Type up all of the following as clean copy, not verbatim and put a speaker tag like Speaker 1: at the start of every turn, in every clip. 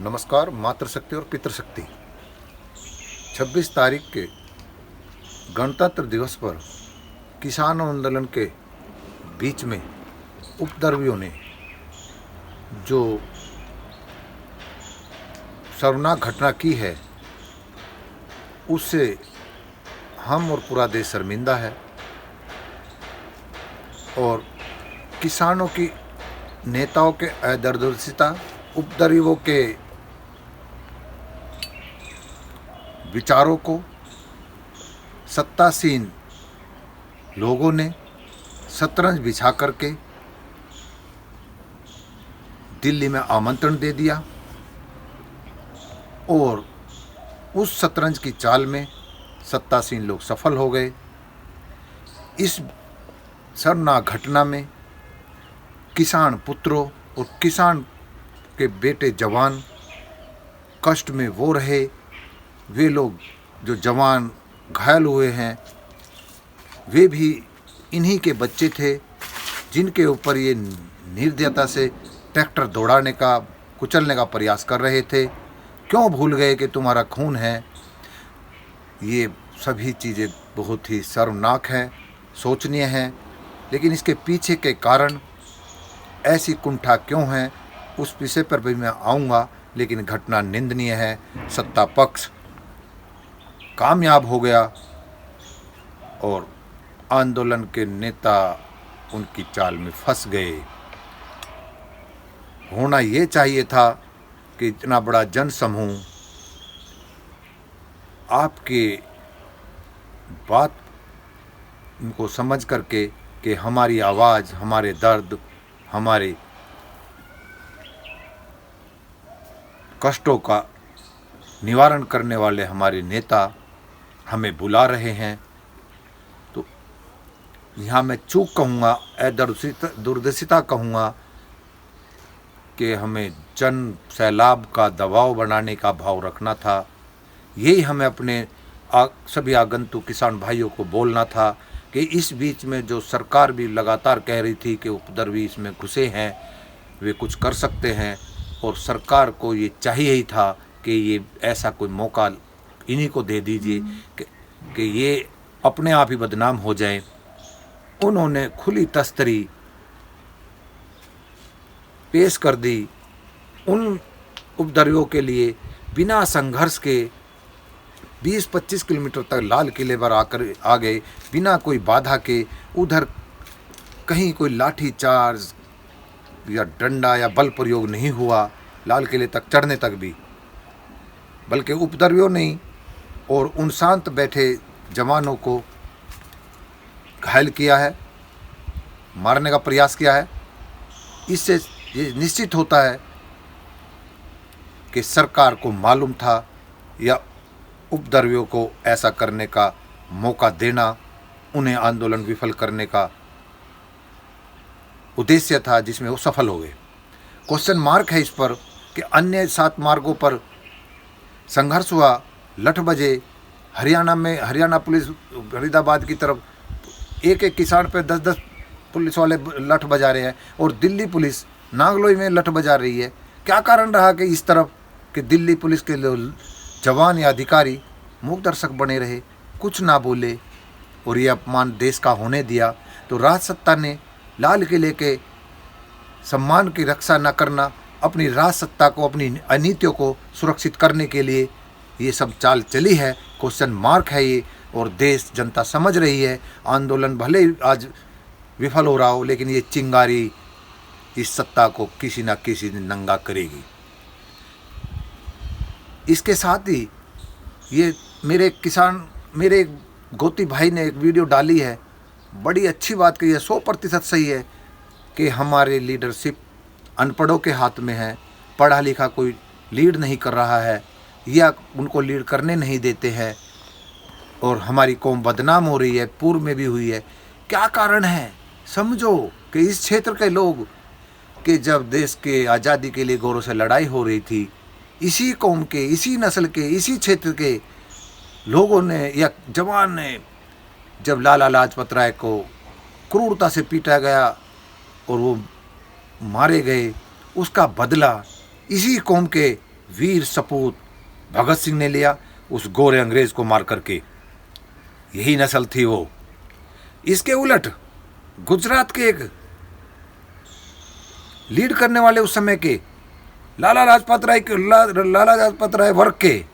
Speaker 1: नमस्कार। मातृशक्ति और पितृशक्ति 26 तारीख के गणतंत्र दिवस पर किसान आंदोलन के बीच में उपद्रवियों ने जो शर्मनाक घटना की है उससे हम और पूरा देश शर्मिंदा है। और किसानों की नेताओं के अदूरदर्शिता, उपद्रवियों के विचारों को सत्तासीन लोगों ने शतरंज बिछा करके दिल्ली में आमंत्रण दे दिया और उस शतरंज की चाल में सत्तासीन लोग सफल हो गए। इस शर्मनाक घटना में किसान पुत्रों और किसान के बेटे जवान कष्ट में वो रहे। वे लोग जो जवान घायल हुए हैं वे भी इन्हीं के बच्चे थे जिनके ऊपर ये निर्दयता से ट्रैक्टर दौड़ाने का, कुचलने का प्रयास कर रहे थे। क्यों भूल गए कि तुम्हारा खून है? ये सभी चीज़ें बहुत ही शर्मनाक हैं, सोचनीय हैं। लेकिन इसके पीछे के कारण ऐसी कुंठा क्यों है उस विषय पर भी मैं आऊँगा। लेकिन घटना निंदनीय है। सत्ता पक्ष कामयाब हो गया और आंदोलन के नेता उनकी चाल में फंस गए। होना ये चाहिए था कि इतना बड़ा जन समूह आपके बात को समझ करके कि हमारी आवाज़, हमारे दर्द, हमारे कष्टों का निवारण करने वाले हमारे नेता हमें बुला रहे हैं, तो यहाँ मैं चूक कहूँगा, दूरदर्शिता कहूँगा कि हमें जन सैलाब का दबाव बनाने का भाव रखना था। यही हमें अपने सभी आगंतुक किसान भाइयों को बोलना था कि इस बीच में जो सरकार भी लगातार कह रही थी कि उपद्रवी इसमें घुसे हैं, वे कुछ कर सकते हैं, और सरकार को ये चाहिए ही था कि ये ऐसा कोई मौका इन्हीं को दे दीजिए कि ये अपने आप ही बदनाम हो जाएं। उन्होंने खुली तस्तरी पेश कर दी। उन उपद्रवियों के लिए बिना संघर्ष के 20-25 किलोमीटर तक लाल किले पर आकर आ गए, बिना कोई बाधा के। उधर कहीं कोई लाठी चार्ज या डंडा या बल प्रयोग नहीं हुआ लाल किले तक चढ़ने तक भी, बल्कि उपद्रवियों ने और उन शांत बैठे जवानों को घायल किया है, मारने का प्रयास किया है। इससे ये निश्चित होता है कि सरकार को मालूम था या उपद्रवियों को ऐसा करने का मौका देना उन्हें आंदोलन विफल करने का उद्देश्य था, जिसमें वो सफल हो गए। क्वेश्चन मार्क है इस पर कि अन्य 7 मार्गों पर संघर्ष हुआ। लठ बजे हरियाणा पुलिस फरीदाबाद की तरफ एक किसान पे 10-10 पुलिस वाले लठ बजा रहे हैं और दिल्ली पुलिस नागलोई में लठ बजा रही है। क्या कारण रहा कि इस तरफ कि दिल्ली पुलिस के जवान या अधिकारी मूक दर्शक बने रहे, कुछ ना बोले और ये अपमान देश का होने दिया? तो राज सत्ता ने लाल किले के सम्मान की रक्षा न करना, अपनी राज सत्ता को, अपनी अनीतियों को सुरक्षित करने के लिए ये सब चाल चली है। क्वेश्चन मार्क है ये, और देश जनता समझ रही है। आंदोलन भले ही आज विफल हो रहा हो, लेकिन ये चिंगारी इस सत्ता को किसी न किसी दिन नंगा करेगी। इसके साथ ही ये मेरे गोती भाई ने एक वीडियो डाली है, बड़ी अच्छी बात कही है, 100% सही है कि हमारे लीडरशिप अनपढ़ों के हाथ में है। पढ़ा लिखा कोई लीड नहीं कर रहा है या उनको लीड करने नहीं देते हैं और हमारी कौम बदनाम हो रही है, पूर्व में भी हुई है। क्या कारण है? समझो कि इस क्षेत्र के लोग कि जब देश के आज़ादी के लिए गौरव से लड़ाई हो रही थी, इसी कौम के, इसी नस्ल के, इसी क्षेत्र के लोगों ने या जवान ने जब लाला लाजपत राय को क्रूरता से पीटा गया और वो मारे गए, उसका बदला इसी कौम के वीर सपूत भगत सिंह ने लिया उस गोरे अंग्रेज को मार करके। यही नस्ल थी वो। इसके उलट गुजरात के एक लीड करने वाले उस समय के लाला लाजपत राय वर्ग के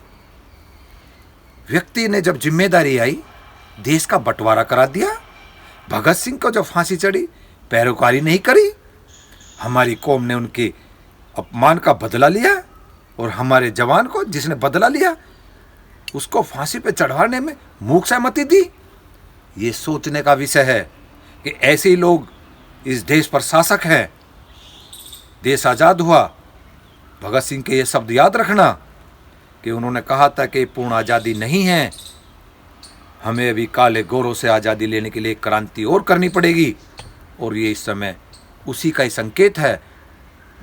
Speaker 1: व्यक्ति ने जब जिम्मेदारी आई, देश का बंटवारा करा दिया। भगत सिंह को जब फांसी चढ़ी, पैरोकारी नहीं करी। हमारी कौम ने उनके अपमान का बदला लिया और हमारे जवान को जिसने बदला लिया उसको फांसी पे चढ़वाने में मूक सहमति दी। ये सोचने का विषय है कि ऐसे ही लोग इस देश पर शासक हैं। देश आज़ाद हुआ, भगत सिंह के ये शब्द याद रखना कि उन्होंने कहा था कि पूर्ण आज़ादी नहीं है, हमें अभी काले गोरों से आज़ादी लेने के लिए क्रांति और करनी पड़ेगी। और ये इस समय उसी का ही संकेत है।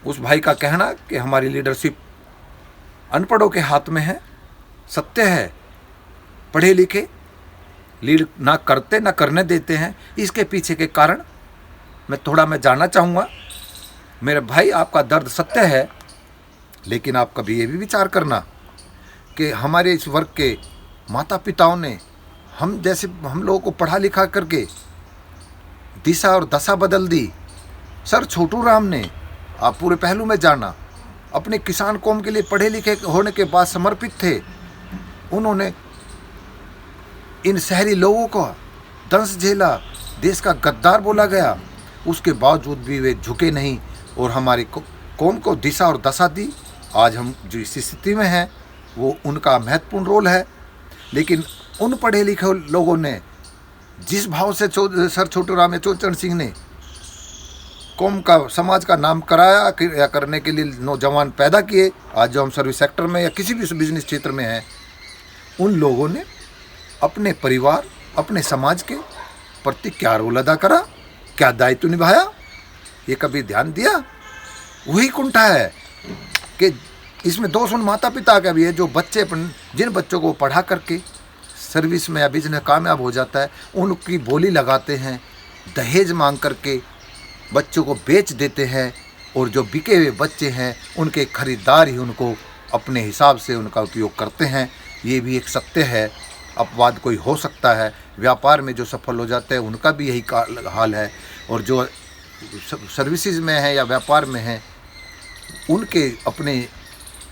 Speaker 1: उस भाई का कहना कि हमारी लीडरशिप अनपढ़ों के हाथ में है, सत्य है। पढ़े लिखे लीड ना करते ना करने देते हैं। इसके पीछे के कारण मैं जानना चाहूँगा। मेरे भाई, आपका दर्द सत्य है, लेकिन आप कभी ये भी विचार करना कि हमारे इस वर्ग के माता पिताओं ने हम लोगों को पढ़ा लिखा करके दिशा और दशा बदल दी। सर छोटू राम ने, आप पूरे पहलू में जाना, अपने किसान कौम के लिए पढ़े लिखे होने के बाद समर्पित थे। उन्होंने इन शहरी लोगों को दंश झेला, देश का गद्दार बोला गया, उसके बावजूद भी वे झुके नहीं और हमारी कौम को दिशा और दशा दी। आज हम जो इस स्थिति में हैं वो उनका महत्वपूर्ण रोल है। लेकिन उन पढ़े लिखे लोगों ने जिस भाव से सर छोटू राम चौचरण सिंह ने कौम का, समाज का नाम कराया या करने के लिए नौजवान पैदा किए, आज जो हम सर्विस सेक्टर में या किसी भी बिजनेस क्षेत्र में हैं, उन लोगों ने अपने परिवार, अपने समाज के प्रति क्या रोल अदा करा, क्या दायित्व निभाया, ये कभी ध्यान दिया? वही कुंठा है कि इसमें दोष उन माता पिता का भी है जो जिन बच्चों को पढ़ा करके सर्विस में या बिजनेस कामयाब हो जाता है, उनकी बोली लगाते हैं, दहेज मांग करके बच्चों को बेच देते हैं और जो बिके हुए बच्चे हैं उनके खरीदार ही उनको अपने हिसाब से उनका उपयोग करते हैं। ये भी एक सत्य है। अपवाद कोई हो सकता है, व्यापार में जो सफल हो जाते हैं उनका भी यही हाल है, और जो सर्विसेज में है या व्यापार में है उनके अपने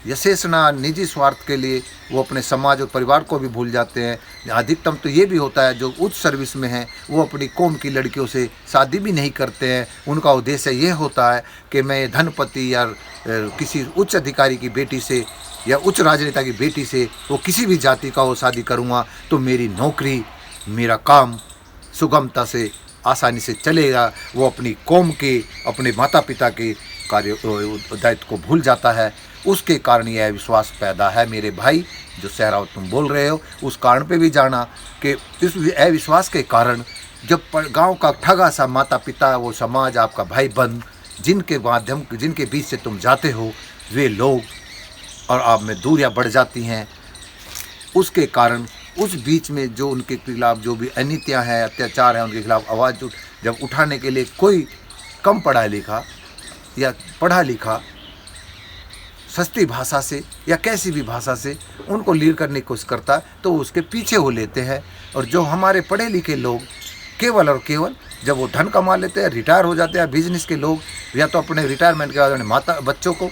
Speaker 1: यशेषना निजी स्वार्थ के लिए वो अपने समाज और परिवार को भी भूल जाते हैं। अधिकतम तो ये भी होता है जो उच्च सर्विस में हैं वो अपनी कौम की लड़कियों से शादी भी नहीं करते हैं। उनका उद्देश्य ये होता है कि मैं धनपति या किसी उच्च अधिकारी की बेटी से या उच्च राजनेता की बेटी से, वो किसी भी जाति का हो, शादी करूँगा तो मेरी नौकरी, मेरा काम सुगमता से आसानी से चलेगा। वो अपनी कौम के, अपने माता पिता के कार्य दायित्व को भूल जाता है। उसके कारण यह विश्वास पैदा है। मेरे भाई, जो सहराव तुम बोल रहे हो, उस कारण पे भी जाना कि इस अविश्वास के कारण जब गांव का ठगा सा माता पिता, वो समाज, आपका भाई बंद, जिनके बीच से तुम जाते हो, वे लोग और आप में दूरियां बढ़ जाती हैं। उसके कारण उस बीच में जो उनके खिलाफ जो भी अनीतियाँ हैं, अत्याचार हैं, उनके खिलाफ आवाज़ जब उठाने के लिए कोई कम पढ़ा लिखा या पढ़ा लिखा सस्ती भाषा से या कैसी भी भाषा से उनको लीड करने की कोशिश करता है तो उसके पीछे हो लेते हैं। और जो हमारे पढ़े लिखे लोग केवल और केवल जब वो धन कमा लेते हैं, रिटायर हो जाते हैं, बिजनेस के लोग या तो अपने रिटायरमेंट के बाद अपने बच्चों को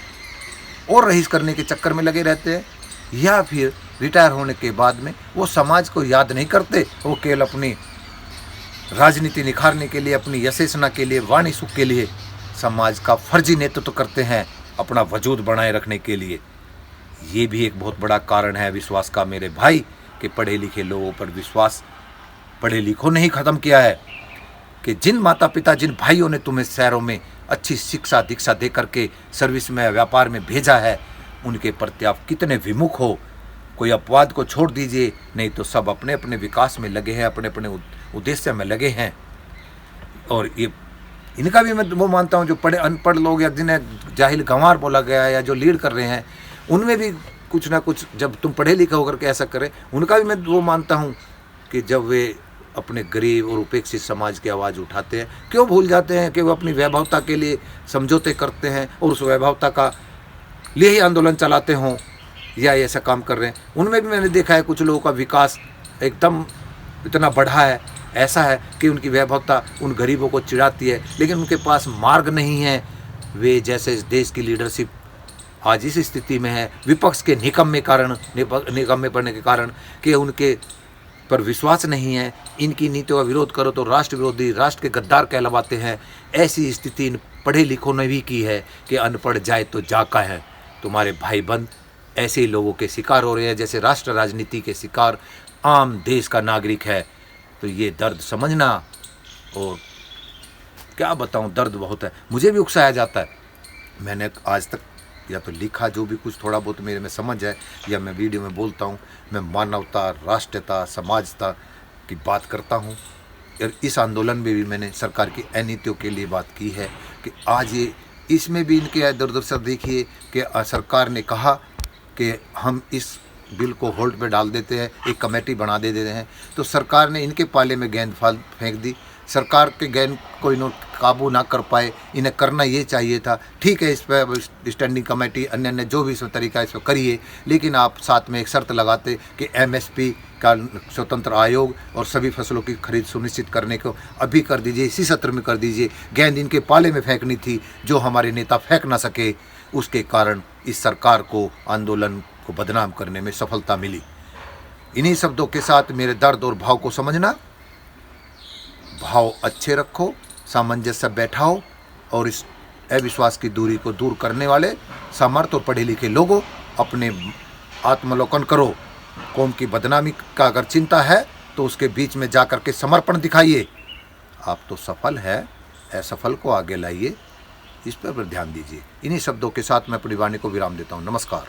Speaker 1: और रईस करने के चक्कर में लगे रहते हैं, या फिर रिटायर होने के बाद में वो समाज को याद नहीं करते, वो केवल अपनी राजनीति निखारने के लिए, अपनी यशेषना के लिए, वाणी सुख के लिए समाज का फर्जी नेतृत्व करते हैं, अपना वजूद बनाए रखने के लिए। ये भी एक बहुत बड़ा कारण है विश्वास का मेरे भाई, कि पढ़े लिखे लोगों पर विश्वास पढ़े लिखों ने ही ख़त्म किया है। कि जिन माता पिता, जिन भाइयों ने तुम्हें शहरों में अच्छी शिक्षा दीक्षा दे करके सर्विस में, व्यापार में भेजा है, उनके प्रति आप कितने विमुख हो। कोई अपवाद को छोड़ दीजिए, नहीं तो सब अपने अपने विकास में लगे हैं, अपने अपने उद्देश्य में लगे हैं। और ये इनका भी मैं वो मानता हूँ, जो पढ़े अनपढ़ लोग या जिन्हें जाहिल गंवार बोला गया है या जो लीड कर रहे हैं, उनमें भी कुछ ना कुछ, जब तुम पढ़े लिखे होकर के ऐसा करें, उनका भी मैं वो मानता हूँ कि जब वे अपने गरीब और उपेक्षित समाज की आवाज़ उठाते हैं, क्यों भूल जाते हैं कि वो अपनी वैभवता के लिए समझौते करते हैं और उस वैभवता का लिए ही आंदोलन चलाते हों या ऐसा काम कर रहे हैं। उनमें भी मैंने देखा है कुछ लोगों का विकास एकदम इतना बढ़ा है, ऐसा है कि उनकी वैभवता उन गरीबों को चिढ़ाती है, लेकिन उनके पास मार्ग नहीं है। वे जैसे इस देश की लीडरशिप आज इस स्थिति में है, विपक्ष के निकम्मे पड़ने के कारण कि उनके पर विश्वास नहीं है, इनकी नीतियों का विरोध करो तो राष्ट्र विरोधी, राष्ट्र के गद्दार कहलवाते हैं। ऐसी स्थिति इन पढ़े लिखों ने भी की है कि अनपढ़ जाए तो जाका है। तुम्हारे भाई बंद ऐसे ही लोगों के शिकार हो रहे हैं जैसे राष्ट्र राजनीति के शिकार आम देश का नागरिक है। तो ये दर्द समझना, और क्या बताऊं, दर्द बहुत है, मुझे भी उकसाया जाता है। मैंने आज तक या तो लिखा जो भी कुछ थोड़ा बहुत मेरे में समझ है, या मैं वीडियो में बोलता हूँ, मैं मानवता, राष्ट्रीयता, समाजता की बात करता हूँ। और इस आंदोलन में भी मैंने सरकार की अनीतियों के लिए बात की है कि आज ये इसमें भी इनके दुर्दशा देखिए कि सरकार ने कहा कि हम इस बिल को होल्ड पे डाल देते हैं, एक कमेटी बना देते हैं, तो सरकार ने इनके पाले में गेंद फेंक दी। सरकार के गेंद को इन्होंने काबू ना कर पाए, इन्हें करना ये चाहिए था। ठीक है, इस पर स्टैंडिंग कमेटी अन्य जो भी तरीका इस पर करिए, लेकिन आप साथ में एक शर्त लगाते कि MSP का स्वतंत्र आयोग और सभी फसलों की खरीद सुनिश्चित करने को अभी कर दीजिए, इसी सत्र में कर दीजिए। गेंद इनके पाले में फेंकनी थी जो हमारे नेता फेंक ना सके, उसके कारण इस सरकार को आंदोलन को बदनाम करने में सफलता मिली। इन्हीं शब्दों के साथ मेरे दर्द और भाव को समझना, भाव अच्छे रखो, सामंजस्य बैठाओ, और इस अविश्वास की दूरी को दूर करने वाले समर्थ और पढ़े लिखे लोगों अपने आत्मलोकन करो। कौम की बदनामी का अगर चिंता है तो उसके बीच में जाकर के समर्पण दिखाइए। आप तो सफल है, असफल को आगे लाइए, इस पर ध्यान दीजिए। इन्हीं शब्दों के साथ मैं अपनी वाणी को विराम देता हूँ। नमस्कार।